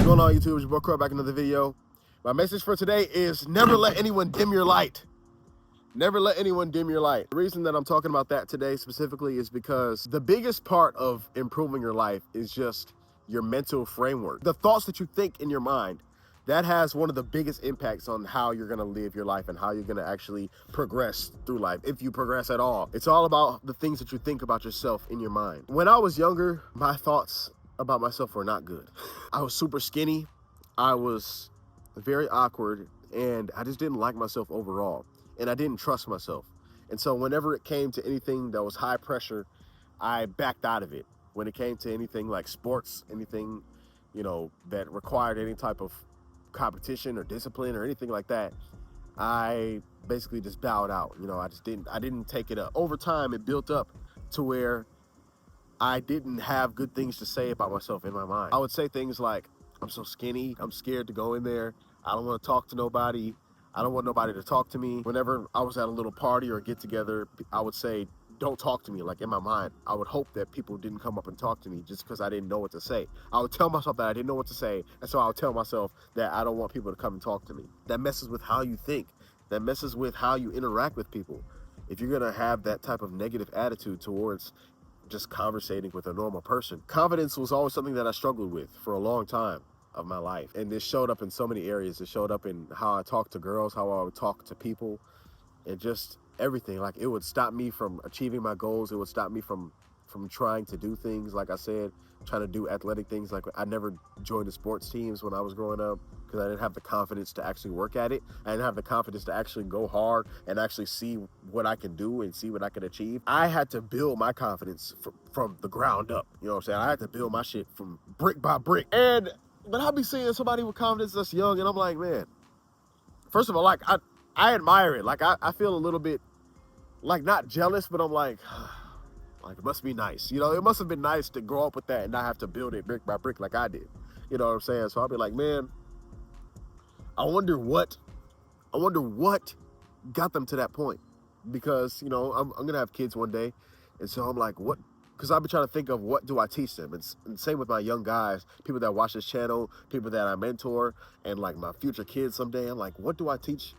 What's going on, YouTube? It's your boy Crow, back in another video. My message for today is never let anyone dim your light. Never let anyone dim your light. The reason that I'm talking about that today specifically is because the biggest part of improving your life is just your mental framework. The thoughts that you think in your mind, that has one of the biggest impacts on how you're gonna live your life and how you're gonna actually progress through life, if you progress at all. It's all about the things that you think about yourself in your mind. When I was younger, my thoughts about myself were not good. I was super skinny, I was very awkward, and I just didn't like myself overall. And I didn't trust myself. And so whenever it came to anything that was high pressure, I backed out of it. When it came to anything like sports, anything, that required any type of competition or discipline or anything like that, I basically just bowed out. I didn't take it up. Over time, it built up to where I didn't have good things to say about myself in my mind. I would say things like, I'm so skinny, I'm scared to go in there, I don't want to talk to nobody, I don't want nobody to talk to me. Whenever I was at a little party or get together, I would say, don't talk to me. Like in my mind, I would hope that people didn't come up and talk to me just because I didn't know what to say. I would tell myself that I didn't know what to say, and so I would tell myself that I don't want people to come and talk to me. That messes with how you think. That messes with how you interact with people. If you're gonna have that type of negative attitude towards just conversating with a normal person. Confidence was always something that I struggled with for a long time of my life. And this showed up in so many areas. It showed up in how I talk to girls, how I would talk to people, and just everything. Like, it would stop me from achieving my goals. It would stop me from trying to do things, like I said, trying to do athletic things. Like, I never joined the sports teams when I was growing up because I didn't have the confidence to actually work at it. I didn't have the confidence to actually go hard and actually see what I can do and see what I can achieve. I had to build my confidence from the ground up. You know what I'm saying? I had to build my shit from brick by brick. But I'll be seeing somebody with confidence that's young, and I'm like, man, first of all, like, I admire it. Like, I feel a little bit, like, not jealous, but I'm like, it must be nice. It must have been nice to grow up with that and not have to build it brick by brick like I did. You know what I'm saying? So I'll be like, man, I wonder what got them to that point. Because, I'm going to have kids one day. And so I'm like, what? Because I've been trying to think of what do I teach them. And same with my young guys, people that watch this channel, people that I mentor, and like my future kids someday. I'm like, what do I teach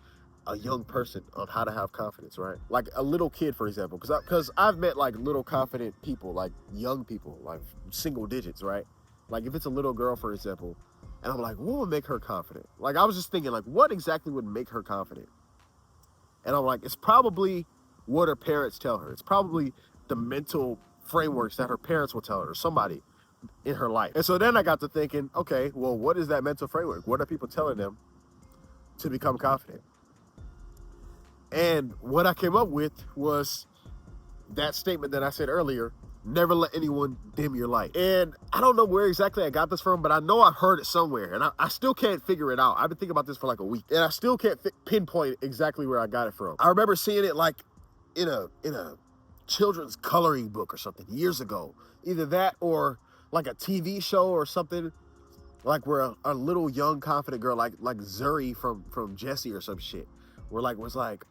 a young person on how to have confidence, right? Like a little kid, for example, because I've met like little confident people, like young people, like single digits, right? Like if it's a little girl, for example, and I'm like, what would make her confident? Like I was just thinking, like, what exactly would make her confident? And I'm like, it's probably what her parents tell her. It's probably the mental frameworks that her parents will tell her, or somebody in her life. And so then I got to thinking, okay, well, what is that mental framework? What are people telling them to become confident? And what I came up with was that statement that I said earlier, never let anyone dim your light. And I don't know where exactly I got this from, but I know I've heard it somewhere, and I still can't figure it out. I've been thinking about this for like a week, and I still can't pinpoint exactly where I got it from. I remember seeing it like in a children's coloring book or something years ago. Either that or like a TV show or something, like where a little young confident girl like Zuri from Jessie or some shit, was like,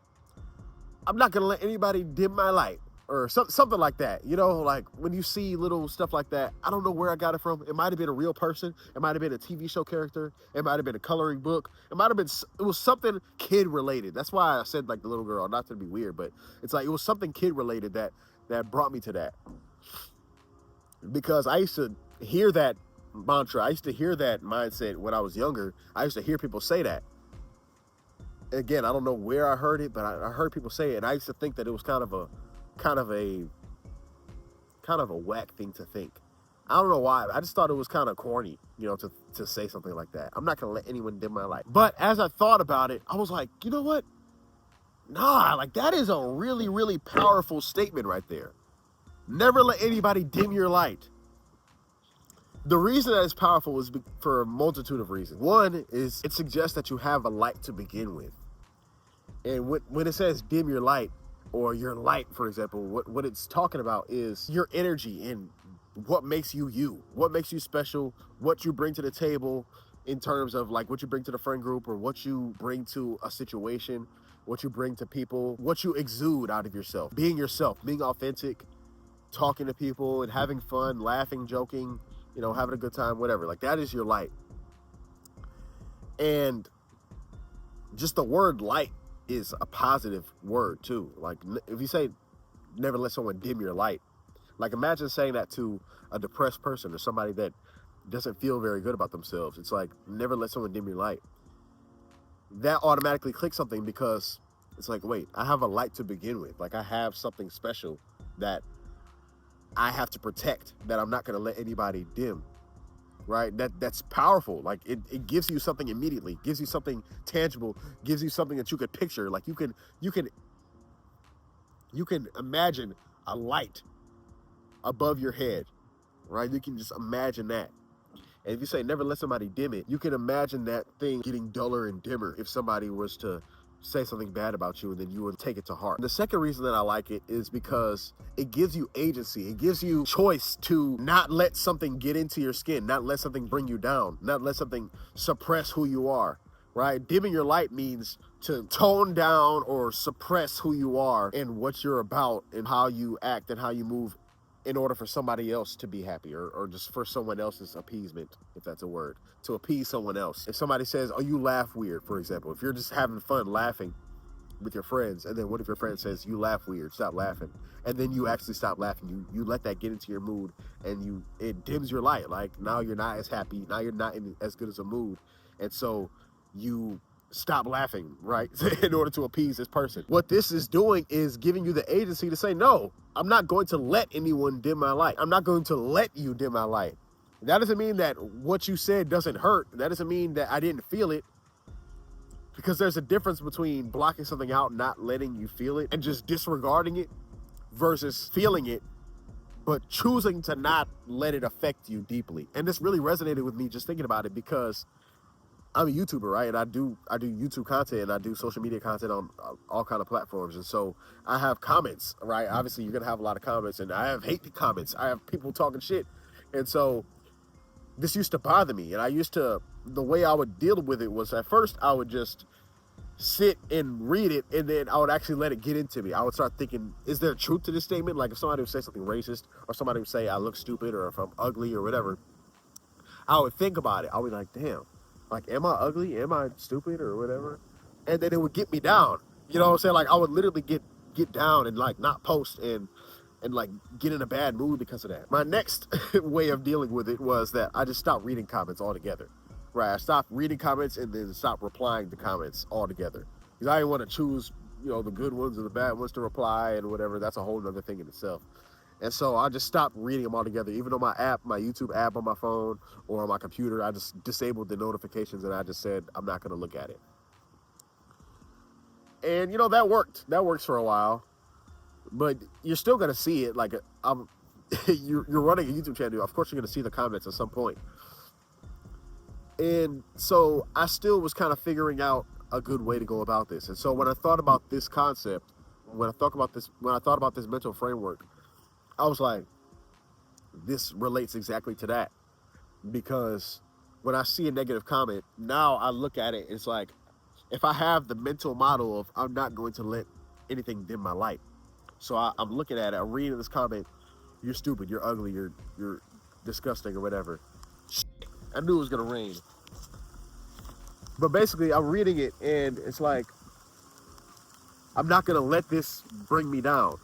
I'm not gonna let anybody dim my light, or something like that. Like when you see little stuff like that, I don't know where I got it from. It might have been a real person. It might have been a TV show character. It might have been a coloring book. It was something kid related. That's why I said like the little girl, not to be weird, but it's like it was something kid related that brought me to that. Because I used to hear that mantra. I used to hear that mindset when I was younger. I used to hear people say that. Again, I don't know where I heard it, but I heard people say it, and I used to think that it was kind of a whack thing to think. I don't know why. I just thought it was kind of corny, to say something like that. I'm not gonna let anyone dim my light. But as I thought about it, I was like, you know what? Nah, like that is a really, really powerful statement right there. Never let anybody dim your light. The reason that it's powerful is for a multitude of reasons. One is it suggests that you have a light to begin with. And when it says dim your light, or your light, for example, what it's talking about is your energy and what makes you you, what makes you special, what you bring to the table in terms of like what you bring to the friend group, or what you bring to a situation, what you bring to people, what you exude out of yourself, being authentic, talking to people and having fun, laughing, joking, having a good time, whatever. Like that is your light. And just the word light is a positive word too. Like if you say never let someone dim your light, like imagine saying that to a depressed person or somebody that doesn't feel very good about themselves. It's like, never let someone dim your light. That automatically clicks something, because it's like, wait, I have a light to begin with. Like I have something special that I have to protect, that I'm not going to let anybody dim. Right? That's powerful. Like it gives you something immediately, gives you something tangible, gives you something that you could picture. Like you can imagine a light above your head, right? You can just imagine that. And if you say never let somebody dim it, you can imagine that thing getting duller and dimmer if somebody was to say something bad about you, and then you would take it to heart. And the second reason that I like it is because it gives you agency. It gives you choice to not let something get into your skin, not let something bring you down, not let something suppress who you are, right? Dimming your light means to tone down or suppress who you are and what you're about and how you act and how you move in order for somebody else to be happy, or just for someone else's appeasement, if that's a word, to appease someone else. If somebody says, oh, you laugh weird, for example, if you're just having fun laughing with your friends, and then what if your friend says, you laugh weird, stop laughing, and then you actually stop laughing, you let that get into your mood, and it dims your light. Like now you're not as happy, now you're not in as good as a mood, and so you stop laughing, right? In order to appease this person. What this is doing is giving you the agency to say, no, I'm not going to let anyone dim my light. I'm not going to let you dim my light. That doesn't mean that what you said doesn't hurt. That doesn't mean that I didn't feel it, because there's a difference between blocking something out, not letting you feel it, and just disregarding it, versus feeling it, but choosing to not let it affect you deeply. And this really resonated with me just thinking about it, because I'm a YouTuber, right? And I do YouTube content, and I do social media content on all kind of platforms. And so I have comments, right? Obviously, you're going to have a lot of comments, and I have hate comments. I have people talking shit. And so this used to bother me. And the way I would deal with it was, at first I would just sit and read it, and then I would actually let it get into me. I would start thinking, is there truth to this statement? Like if somebody would say something racist, or somebody would say I look stupid, or if I'm ugly or whatever, I would think about it. I would be like, damn, like, am I ugly? Am I stupid or whatever? And then it would get me down. You know what I'm saying? Like I would literally get down and like not post and like get in a bad mood because of that. My next way of dealing with it was that I just stopped reading comments altogether. Right? I stopped reading comments and then stopped replying to comments altogether. Because I didn't want to choose, the good ones or the bad ones to reply and whatever. That's a whole other thing in itself. And so I just stopped reading them all together. Even though my YouTube app on my phone or on my computer, I just disabled the notifications, and I just said, I'm not going to look at it. And, that worked. That works for a while. But you're still going to see it. Like, you're running a YouTube channel. Of course, you're going to see the comments at some point. And so I still was kind of figuring out a good way to go about this. And so when I thought about this concept, when I thought about this mental framework, I was like, this relates exactly to that. Because when I see a negative comment, now I look at it, it's like, if I have the mental model of I'm not going to let anything dim my light. So I'm looking at it, I'm reading this comment, you're stupid, you're ugly, you're disgusting or whatever. I knew it was gonna rain. But basically I'm reading it, and it's like, I'm not gonna let this bring me down.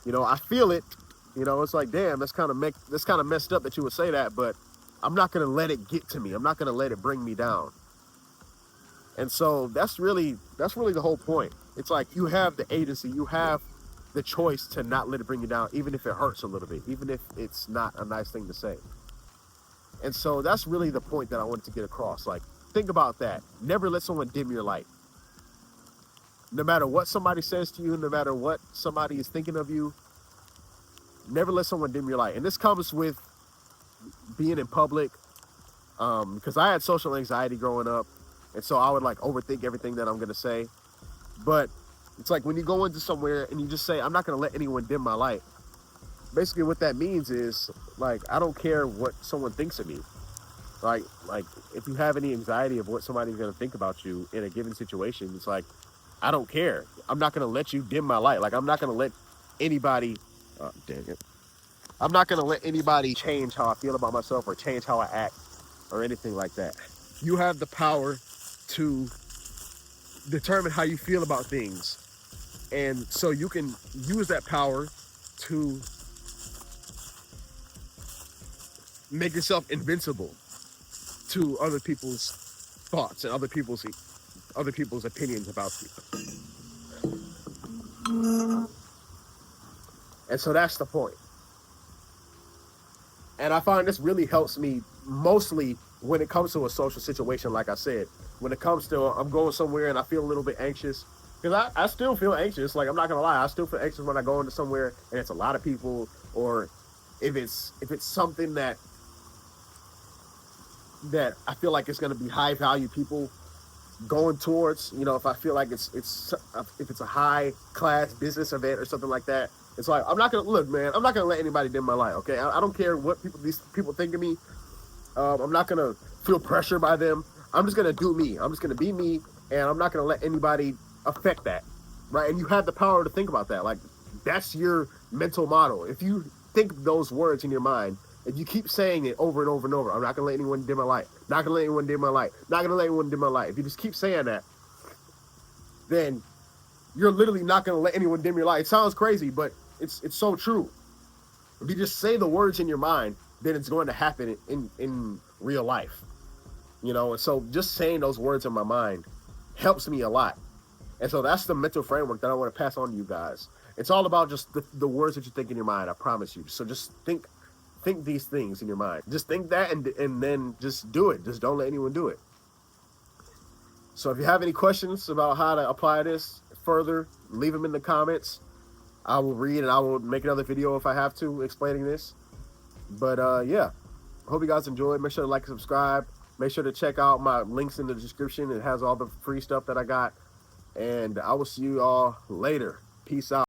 I feel it. It's like, damn, that's kind of messed up that you would say that, but I'm not going to let it get to me. I'm not going to let it bring me down. And so that's really the whole point. It's like, you have the agency, you have the choice to not let it bring you down, even if it hurts a little bit, even if it's not a nice thing to say. And so that's really the point that I wanted to get across. Like, think about that. Never let someone dim your light. No matter what somebody says to you, no matter what somebody is thinking of you, never let someone dim your light. And this comes with being in public, because I had social anxiety growing up, and so I would like overthink everything that I'm going to say. But it's like when you go into somewhere and you just say, I'm not going to let anyone dim my light. Basically what that means is, like, I don't care what someone thinks of me. Like if you have any anxiety of what somebody's going to think about you in a given situation, it's like, I don't care. I'm not going to let you dim my light. Like, I'm not going to let anybody, oh, dang it. I'm not going to let anybody change how I feel about myself or change how I act or anything like that. You have the power to determine how you feel about things. And so you can use that power to make yourself invincible to other people's thoughts and other people's opinions about you. And so that's the point. And I find this really helps me mostly when it comes to a social situation. Like I said, when it comes to I'm going somewhere and I feel a little bit anxious, because I still feel anxious. Like, I'm not gonna lie, I still feel anxious when I go into somewhere and it's a lot of people, or if it's something that I feel like it's gonna be high value people going towards. You know, if I feel like if it's a high class business event or something like that, it's like, I'm not gonna let anybody dim my light. Okay, I don't care what these people think of me. I'm not gonna feel pressure by them. I'm just gonna do me. I'm just gonna be me, and I'm not gonna let anybody affect that, right? And you have the power to think about that. Like, that's your mental model. If you think those words in your mind, if you keep saying it over and over and over, I'm not gonna let anyone dim my light. Not gonna let anyone dim my light. Not gonna let anyone dim my light. If you just keep saying that, then you're literally not gonna let anyone dim your light. It sounds crazy, but it's so true. If you just say the words in your mind, then it's going to happen in real life. You know, and so just saying those words in my mind helps me a lot. And so that's the mental framework that I want to pass on to you guys. It's all about just the words that you think in your mind, I promise you. So just think these things in your mind. Just think that and then just do it. Just don't let anyone do it. So if you have any questions about how to apply this further, leave them in the comments. I will read and I will make another video if I have to explaining this. But yeah, hope you guys enjoyed. Make sure to like and subscribe. Make sure to check out my links in the description. It has all the free stuff that I got. And I will see you all later. Peace out.